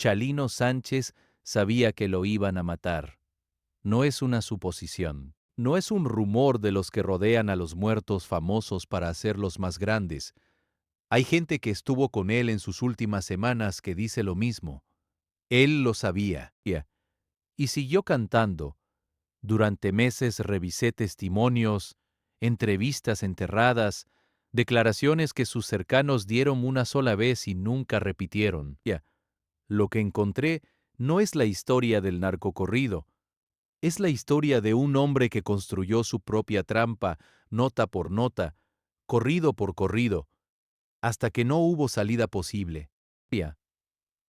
Chalino Sánchez sabía que lo iban a matar. No es una suposición. No es un rumor de los que rodean a los muertos famosos para hacerlos más grandes. Hay gente que estuvo con él en sus últimas semanas que dice lo mismo. Él lo sabía. Y siguió cantando. Durante meses revisé testimonios, entrevistas enterradas, declaraciones que sus cercanos dieron una sola vez y nunca repitieron. Lo que encontré no es la historia del narcocorrido, es la historia de un hombre que construyó su propia trampa, nota por nota, corrido por corrido, hasta que no hubo salida posible.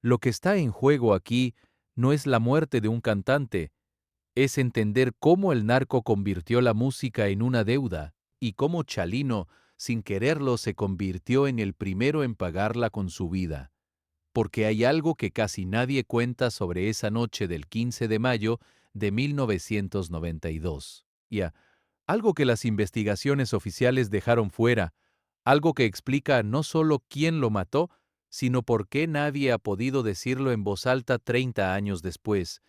Lo que está en juego aquí no es la muerte de un cantante, es entender cómo el narco convirtió la música en una deuda y cómo Chalino, sin quererlo, se convirtió en el primero en pagarla con su vida. Porque hay algo que casi nadie cuenta sobre esa noche del 15 de mayo de 1992. Algo que las investigaciones oficiales dejaron fuera, algo que explica no solo quién lo mató, sino por qué nadie ha podido decirlo en voz alta 30 años después.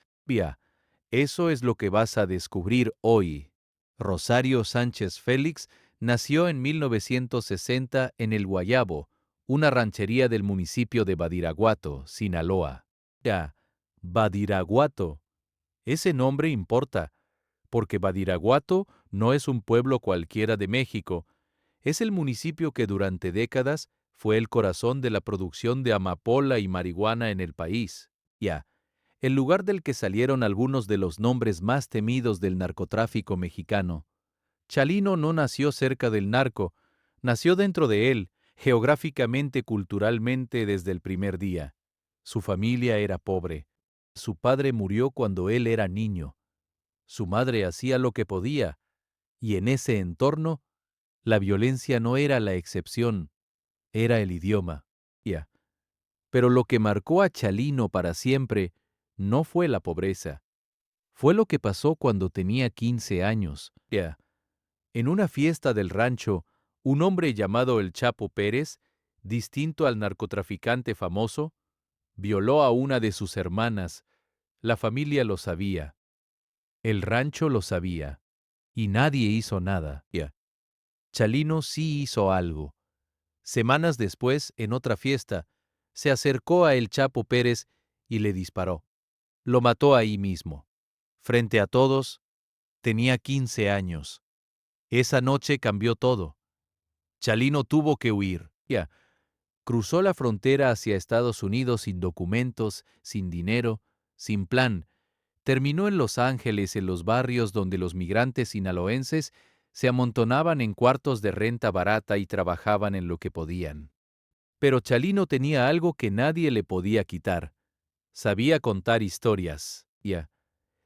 Eso es lo que vas a descubrir hoy. Rosario Sánchez Félix nació en 1960 en El Guayabo, una ranchería del municipio de Badiraguato, Sinaloa. Badiraguato. Ese nombre importa, porque Badiraguato no es un pueblo cualquiera de México, es el municipio que durante décadas fue el corazón de la producción de amapola y marihuana en el país. El lugar del que salieron algunos de los nombres más temidos del narcotráfico mexicano. Chalino no nació cerca del narco, nació dentro de él, geográficamente, culturalmente, desde el primer día. Su familia era pobre. Su padre murió cuando él era niño. Su madre hacía lo que podía, y en ese entorno, la violencia no era la excepción, era el idioma. Pero lo que marcó a Chalino para siempre no fue la pobreza. Fue lo que pasó cuando tenía 15 años. En una fiesta del rancho, un hombre llamado el Chapo Pérez, distinto al narcotraficante famoso, violó a una de sus hermanas. La familia lo sabía. El rancho lo sabía. Y nadie hizo nada. Chalino sí hizo algo. Semanas después, en otra fiesta, se acercó a el Chapo Pérez y le disparó. Lo mató ahí mismo. Frente a todos, tenía 15 años. Esa noche cambió todo. Chalino tuvo que huir. Cruzó la frontera hacia Estados Unidos sin documentos, sin dinero, sin plan. Terminó en Los Ángeles, en los barrios donde los migrantes sinaloenses se amontonaban en cuartos de renta barata y trabajaban en lo que podían. Pero Chalino tenía algo que nadie le podía quitar. Sabía contar historias.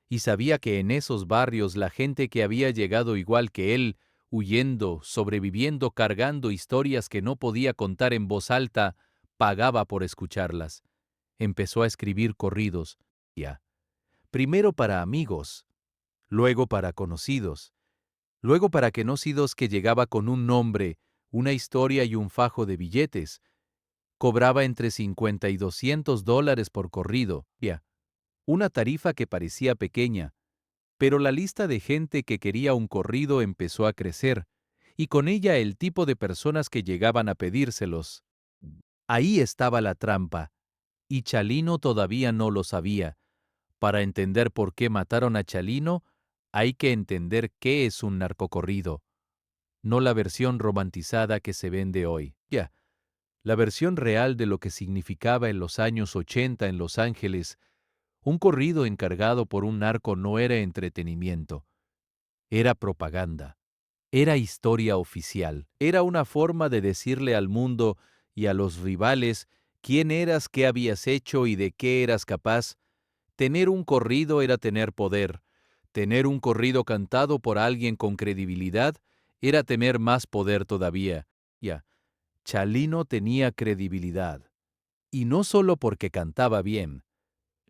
Y sabía que en esos barrios la gente que había llegado igual que él, huyendo, sobreviviendo, cargando historias que no podía contar en voz alta, pagaba por escucharlas. Empezó a escribir corridos. Primero para amigos, luego para conocidos, luego para conocidos que llegaba con un nombre, una historia y un fajo de billetes. Cobraba entre 50 y $200 por corrido. Una tarifa que parecía pequeña, pero la lista de gente que quería un corrido empezó a crecer, y con ella el tipo de personas que llegaban a pedírselos. Ahí estaba la trampa, y Chalino todavía no lo sabía. Para entender por qué mataron a Chalino, hay que entender qué es un narcocorrido, no la versión romantizada que se vende hoy. La versión real de lo que significaba en los años 80 en Los Ángeles. Un corrido encargado por un narco no era entretenimiento, era propaganda, era historia oficial, era una forma de decirle al mundo y a los rivales quién eras, qué habías hecho y de qué eras capaz. Tener un corrido era tener poder. Tener un corrido cantado por alguien con credibilidad era tener más poder todavía. Chalino tenía credibilidad. Y no solo porque cantaba bien.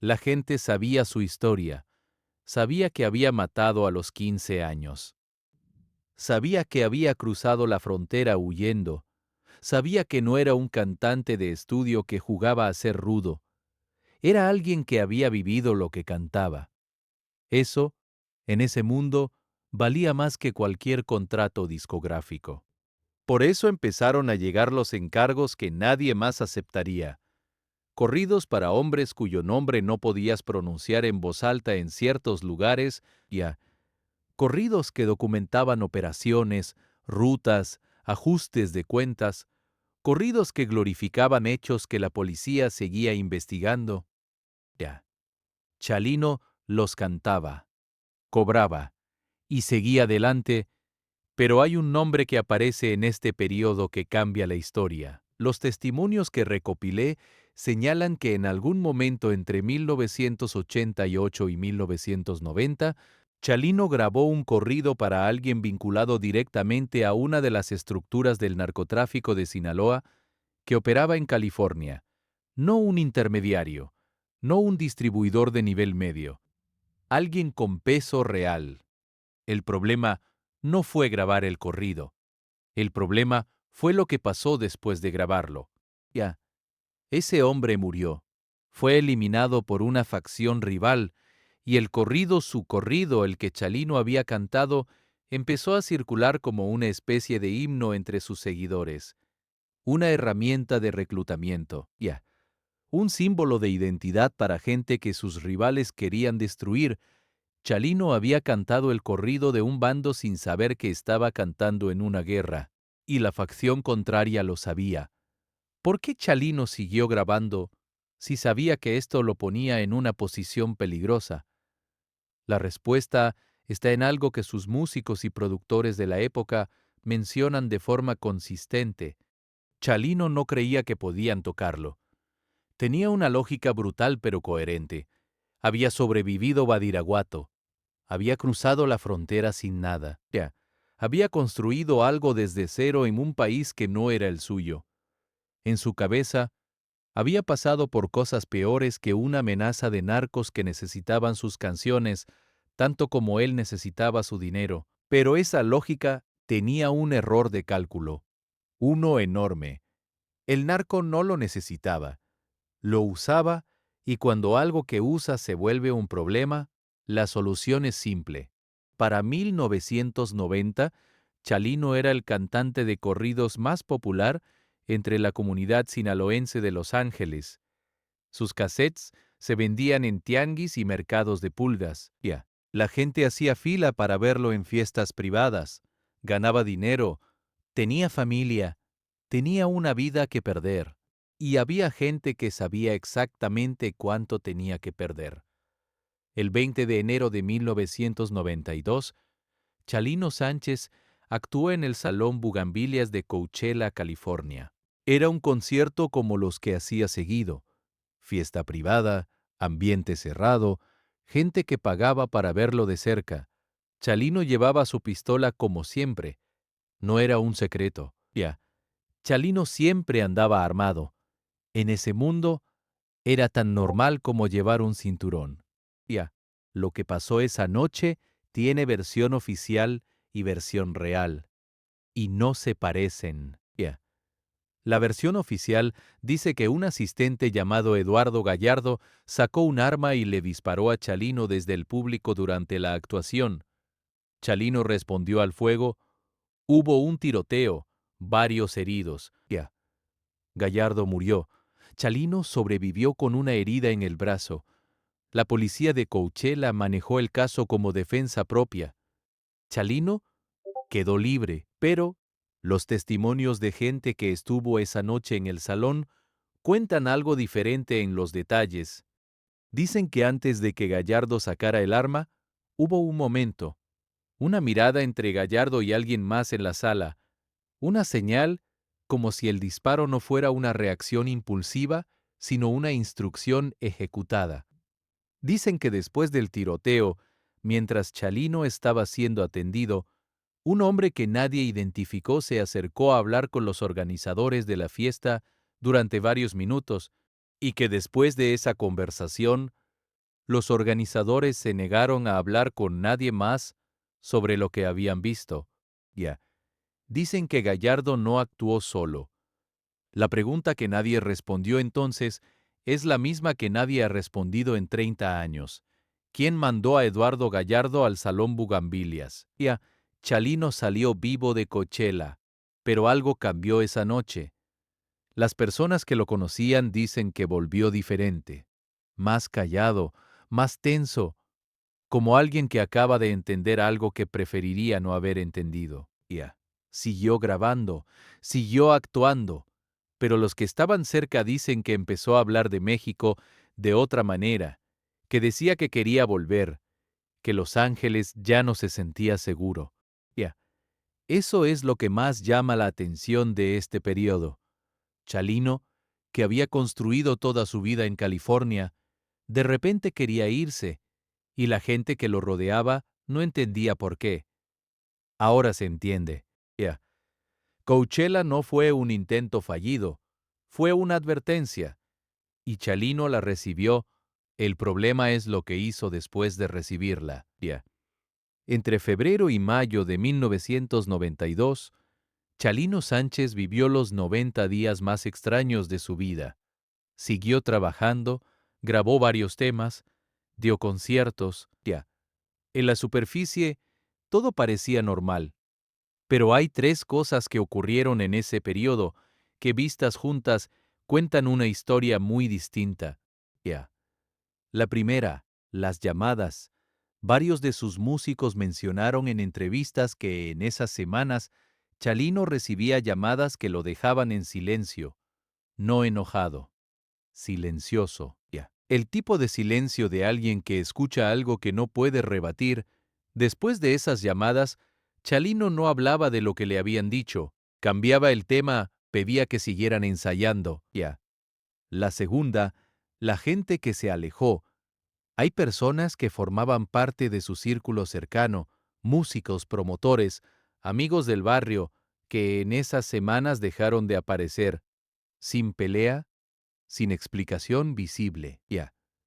La gente sabía su historia. Sabía que había matado a los 15 años. Sabía que había cruzado la frontera huyendo. Sabía que no era un cantante de estudio que jugaba a ser rudo. Era alguien que había vivido lo que cantaba. Eso, en ese mundo, valía más que cualquier contrato discográfico. Por eso empezaron a llegar los encargos que nadie más aceptaría. Corridos para hombres cuyo nombre no podías pronunciar en voz alta en ciertos lugares, y a corridos que documentaban operaciones, rutas, ajustes de cuentas, corridos que glorificaban hechos que la policía seguía investigando. Ya. Chalino los cantaba, cobraba y seguía adelante, pero hay un nombre que aparece en este periodo que cambia la historia. Los testimonios que recopilé señalan que en algún momento entre 1988 y 1990, Chalino grabó un corrido para alguien vinculado directamente a una de las estructuras del narcotráfico de Sinaloa que operaba en California. No un intermediario, no un distribuidor de nivel medio, alguien con peso real. El problema no fue grabar el corrido. El problema fue lo que pasó después de grabarlo. Ya, ese hombre murió. Fue eliminado por una facción rival, y el corrido, su corrido, el que Chalino había cantado, empezó a circular como una especie de himno entre sus seguidores, una herramienta de reclutamiento, ya, un símbolo de identidad para gente que sus rivales querían destruir. Chalino había cantado el corrido de un bando sin saber que estaba cantando en una guerra, y la facción contraria lo sabía. ¿Por qué Chalino siguió grabando si sabía que esto lo ponía en una posición peligrosa? La respuesta está en algo que sus músicos y productores de la época mencionan de forma consistente. Chalino no creía que podían tocarlo. Tenía una lógica brutal pero coherente. Había sobrevivido Badiraguato. Había cruzado la frontera sin nada. Ya, había construido algo desde cero en un país que no era el suyo. En su cabeza, había pasado por cosas peores que una amenaza de narcos que necesitaban sus canciones, tanto como él necesitaba su dinero. Pero esa lógica tenía un error de cálculo, uno enorme. El narco no lo necesitaba. Lo usaba, y cuando algo que usa se vuelve un problema, la solución es simple. Para 1990, Chalino era el cantante de corridos más popular entre la comunidad sinaloense de Los Ángeles. Sus cassettes se vendían en tianguis y mercados de pulgas. Ya. La gente hacía fila para verlo en fiestas privadas. Ganaba dinero, tenía familia, tenía una vida que perder. Y había gente que sabía exactamente cuánto tenía que perder. El 20 de enero de 1992, Chalino Sánchez actuó en el Salón Bugambilias de Coachella, California. Era un concierto como los que hacía seguido. Fiesta privada, ambiente cerrado, gente que pagaba para verlo de cerca. Chalino llevaba su pistola como siempre. No era un secreto. Ya. Chalino siempre andaba armado. En ese mundo era tan normal como llevar un cinturón. Ya. Lo que pasó esa noche tiene versión oficial y versión real. Y no se parecen. Ya. La versión oficial dice que un asistente llamado Eduardo Gallardo sacó un arma y le disparó a Chalino desde el público durante la actuación. Chalino respondió al fuego. Hubo un tiroteo, varios heridos. Ya. Gallardo murió. Chalino sobrevivió con una herida en el brazo. La policía de Coachella manejó el caso como defensa propia. Chalino quedó libre, pero los testimonios de gente que estuvo esa noche en el salón cuentan algo diferente en los detalles. Dicen que antes de que Gallardo sacara el arma, hubo un momento, una mirada entre Gallardo y alguien más en la sala, una señal como si el disparo no fuera una reacción impulsiva, sino una instrucción ejecutada. Dicen que después del tiroteo, mientras Chalino estaba siendo atendido, un hombre que nadie identificó se acercó a hablar con los organizadores de la fiesta durante varios minutos, y que después de esa conversación, los organizadores se negaron a hablar con nadie más sobre lo que habían visto. Ya. Dicen que Gallardo no actuó solo. La pregunta que nadie respondió entonces es la misma que nadie ha respondido en 30 años. ¿Quién mandó a Eduardo Gallardo al Salón Bugambilias? Chalino salió vivo de Coachella, pero algo cambió esa noche. Las personas que lo conocían dicen que volvió diferente, más callado, más tenso, como alguien que acaba de entender algo que preferiría no haber entendido. Siguió grabando, siguió actuando, pero los que estaban cerca dicen que empezó a hablar de México de otra manera, que decía que quería volver, que Los Ángeles ya no se sentía seguro. Eso es lo que más llama la atención de este periodo. Chalino, que había construido toda su vida en California, de repente quería irse, y la gente que lo rodeaba no entendía por qué. Ahora se entiende. Coachella no fue un intento fallido, fue una advertencia, y Chalino la recibió. El problema es lo que hizo después de recibirla. Entre febrero y mayo de 1992, Chalino Sánchez vivió los 90 días más extraños de su vida. Siguió trabajando, grabó varios temas, dio conciertos. En la superficie, todo parecía normal. Pero hay tres cosas que ocurrieron en ese periodo que, vistas juntas, cuentan una historia muy distinta. La primera, las llamadas. Varios de sus músicos mencionaron en entrevistas que en esas semanas Chalino recibía llamadas que lo dejaban en silencio, no enojado, silencioso. El tipo de silencio de alguien que escucha algo que no puede rebatir. Después de esas llamadas, Chalino no hablaba de lo que le habían dicho, cambiaba el tema, pedía que siguieran ensayando. La segunda, la gente que se alejó. Hay personas que formaban parte de su círculo cercano, músicos, promotores, amigos del barrio, que en esas semanas dejaron de aparecer, sin pelea, sin explicación visible.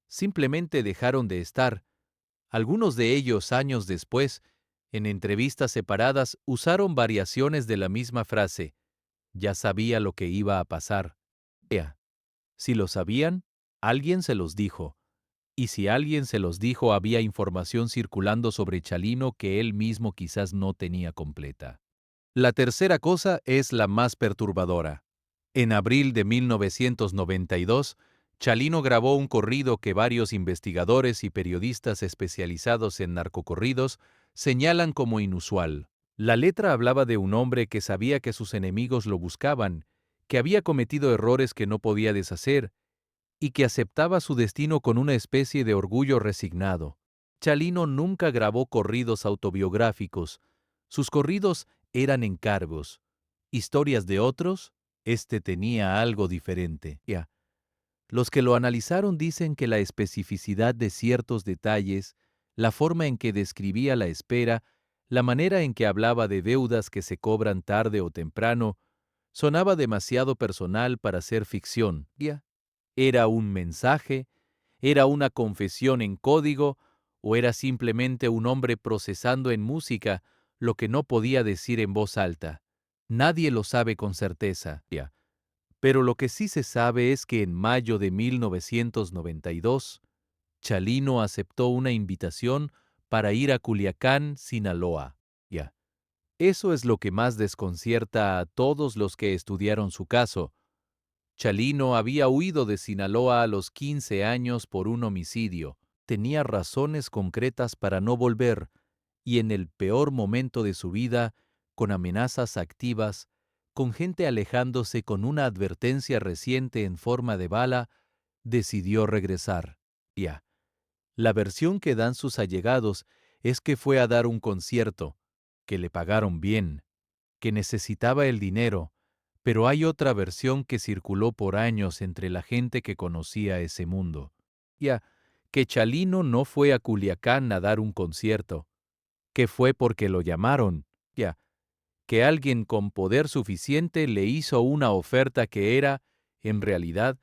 Simplemente dejaron de estar. Algunos de ellos, años después, en entrevistas separadas, usaron variaciones de la misma frase. Ya sabía lo que iba a pasar. Si lo sabían, alguien se los dijo. Y si alguien se los dijo, había información circulando sobre Chalino que él mismo quizás no tenía completa. La tercera cosa es la más perturbadora. En abril de 1992, Chalino grabó un corrido que varios investigadores y periodistas especializados en narcocorridos señalan como inusual. La letra hablaba de un hombre que sabía que sus enemigos lo buscaban, que había cometido errores que no podía deshacer, y que aceptaba su destino con una especie de orgullo resignado. Chalino nunca grabó corridos autobiográficos. Sus corridos eran encargos. Historias de otros, este tenía algo diferente. Los que lo analizaron dicen que la especificidad de ciertos detalles, la forma en que describía la espera, la manera en que hablaba de deudas que se cobran tarde o temprano, sonaba demasiado personal para ser ficción. ¿Era un mensaje? ¿Era una confesión en código? ¿O era simplemente un hombre procesando en música lo que no podía decir en voz alta? Nadie lo sabe con certeza. Pero lo que sí se sabe es que en mayo de 1992, Chalino aceptó una invitación para ir a Culiacán, Sinaloa. Eso es lo que más desconcierta a todos los que estudiaron su caso. Chalino había huido de Sinaloa a los 15 años por un homicidio. Tenía razones concretas para no volver, y en el peor momento de su vida, con amenazas activas, con gente alejándose con una advertencia reciente en forma de bala, decidió regresar. La versión que dan sus allegados es que fue a dar un concierto, que le pagaron bien, que necesitaba el dinero, pero hay otra versión que circuló por años entre la gente que conocía ese mundo. Que Chalino no fue a Culiacán a dar un concierto, que fue porque lo llamaron. Que alguien con poder suficiente le hizo una oferta que era, en realidad,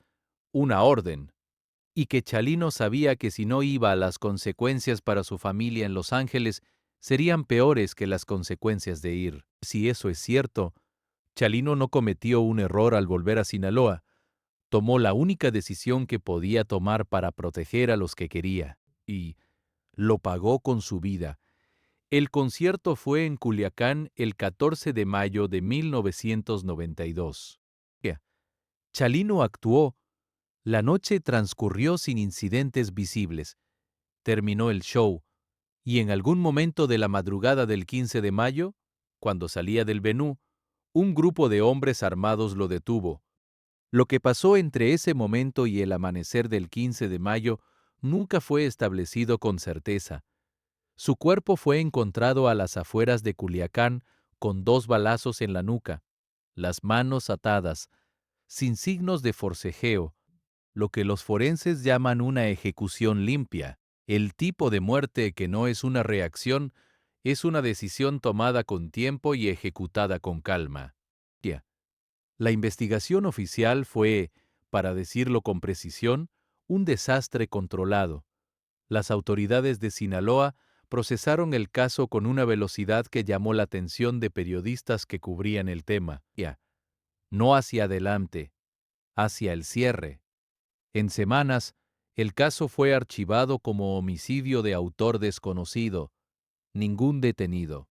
una orden, y que Chalino sabía que si no iba, las consecuencias para su familia en Los Ángeles serían peores que las consecuencias de ir. Si eso es cierto, Chalino no cometió un error al volver a Sinaloa, Tomó la única decisión que podía tomar para proteger a los que quería, y lo pagó con su vida. El concierto fue en Culiacán el 14 de mayo de 1992. Chalino actuó. La noche transcurrió sin incidentes visibles. Terminó el show, y en algún momento de la madrugada del 15 de mayo, cuando salía del venue, un grupo de hombres armados lo detuvo. Lo que pasó entre ese momento y el amanecer del 15 de mayo nunca fue establecido con certeza. Su cuerpo fue encontrado a las afueras de Culiacán con 2 balazos en la nuca, las manos atadas, sin signos de forcejeo, lo que los forenses llaman una ejecución limpia. El tipo de muerte que no es una reacción, es una decisión tomada con tiempo y ejecutada con calma. La investigación oficial fue, para decirlo con precisión, un desastre controlado. Las autoridades de Sinaloa procesaron el caso con una velocidad que llamó la atención de periodistas que cubrían el tema. No hacia adelante, hacia el cierre. En semanas, el caso fue archivado como homicidio de autor desconocido. Ningún detenido.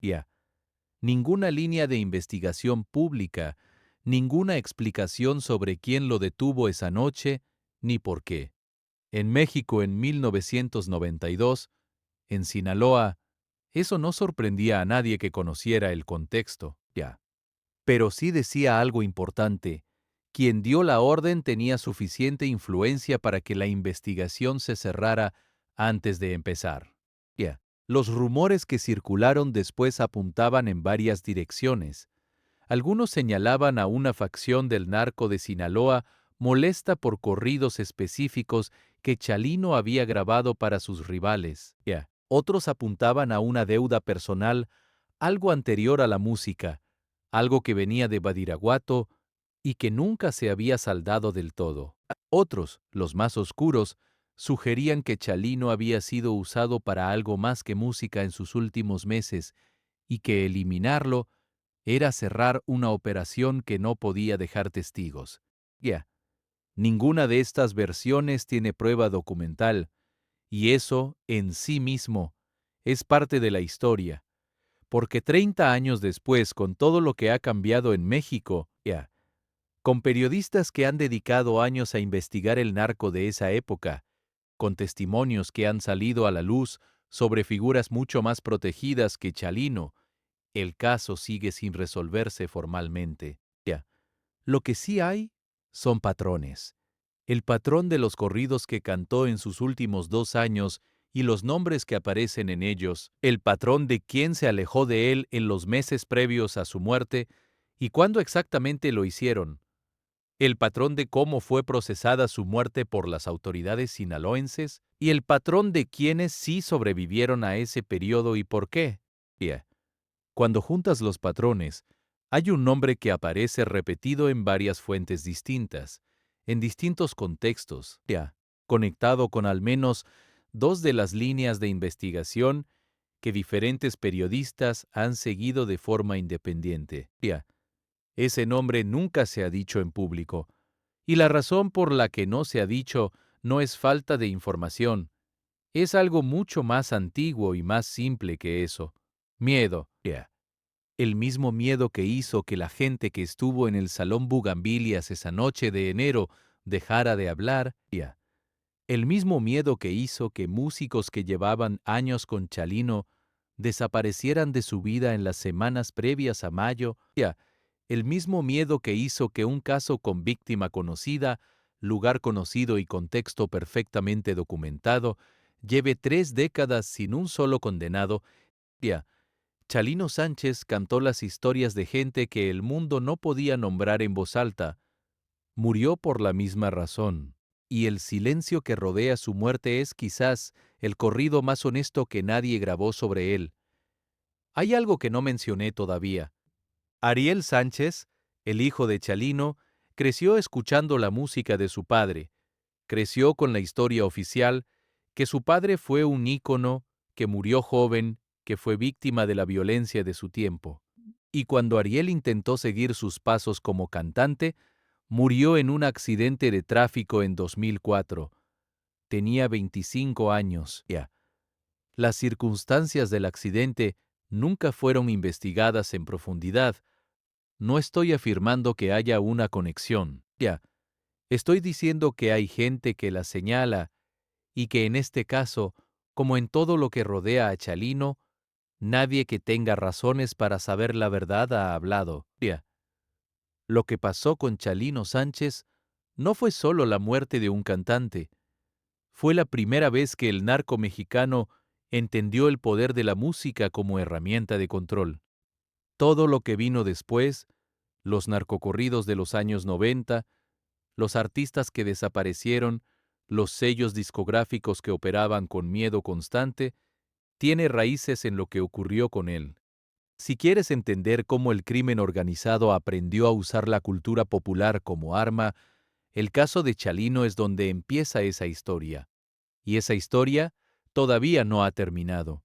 Ninguna línea de investigación pública, ninguna explicación sobre quién lo detuvo esa noche, ni por qué. En México en 1992, en Sinaloa, eso no sorprendía a nadie que conociera el contexto. Pero sí decía algo importante. Quien dio la orden tenía suficiente influencia para que la investigación se cerrara antes de empezar. Los rumores que circularon después apuntaban en varias direcciones. Algunos señalaban a una facción del narco de Sinaloa molesta por corridos específicos que Chalino había grabado para sus rivales. Otros apuntaban a una deuda personal, algo anterior a la música, algo que venía de Badiraguato y que nunca se había saldado del todo. Otros, los más oscuros, sugerían que Chalino había sido usado para algo más que música en sus últimos meses y que eliminarlo era cerrar una operación que no podía dejar testigos. Ninguna de estas versiones tiene prueba documental, y eso, en sí mismo, es parte de la historia, porque 30 años después, con todo lo que ha cambiado en México, con periodistas que han dedicado años a investigar el narco de esa época, con testimonios que han salido a la luz sobre figuras mucho más protegidas que Chalino, el caso sigue sin resolverse formalmente. Lo que sí hay son patrones. El patrón de los corridos que cantó en sus últimos 2 años y los nombres que aparecen en ellos, el patrón de quién se alejó de él en los meses previos a su muerte y cuándo exactamente lo hicieron, el patrón de cómo fue procesada su muerte por las autoridades sinaloenses y el patrón de quiénes sí sobrevivieron a ese periodo y por qué. Cuando juntas los patrones, hay un nombre que aparece repetido en varias fuentes distintas, en distintos contextos, conectado con al menos 2 de las líneas de investigación que diferentes periodistas han seguido de forma independiente. Ese nombre nunca se ha dicho en público, y la razón por la que no se ha dicho no es falta de información, es algo mucho más antiguo y más simple que eso. Miedo. El mismo miedo que hizo que la gente que estuvo en el Salón Bugambilias esa noche de enero dejara de hablar. El mismo miedo que hizo que músicos que llevaban años con Chalino desaparecieran de su vida en las semanas previas a mayo. El mismo miedo que hizo que un caso con víctima conocida, lugar conocido y contexto perfectamente documentado, lleve 3 décadas sin un solo condenado. Chalino Sánchez cantó las historias de gente que el mundo no podía nombrar en voz alta. Murió por la misma razón, y el silencio que rodea su muerte es quizás el corrido más honesto que nadie grabó sobre él. Hay algo que no mencioné todavía. Ariel Sánchez, el hijo de Chalino, creció escuchando la música de su padre. Creció con la historia oficial que su padre fue un ícono, que murió joven, que fue víctima de la violencia de su tiempo. Y cuando Ariel intentó seguir sus pasos como cantante, Murió en un accidente de tráfico en 2004. Tenía 25 años. Ya. Las circunstancias del accidente nunca fueron investigadas en profundidad. No estoy afirmando que haya una conexión. Ya. Estoy diciendo que hay gente que la señala y que en este caso, como en todo lo que rodea a Chalino, nadie que tenga razones para saber la verdad ha hablado. Ya. Lo que pasó con Chalino Sánchez no fue solo la muerte de un cantante. Fue la primera vez que el narco mexicano entendió el poder de la música como herramienta de control. Todo lo que vino después, los narcocorridos de los años 90, los artistas que desaparecieron, los sellos discográficos que operaban con miedo constante, tiene raíces en lo que ocurrió con él. Si quieres entender cómo el crimen organizado aprendió a usar la cultura popular como arma, el caso de Chalino es donde empieza esa historia. Y esa historia todavía no ha terminado.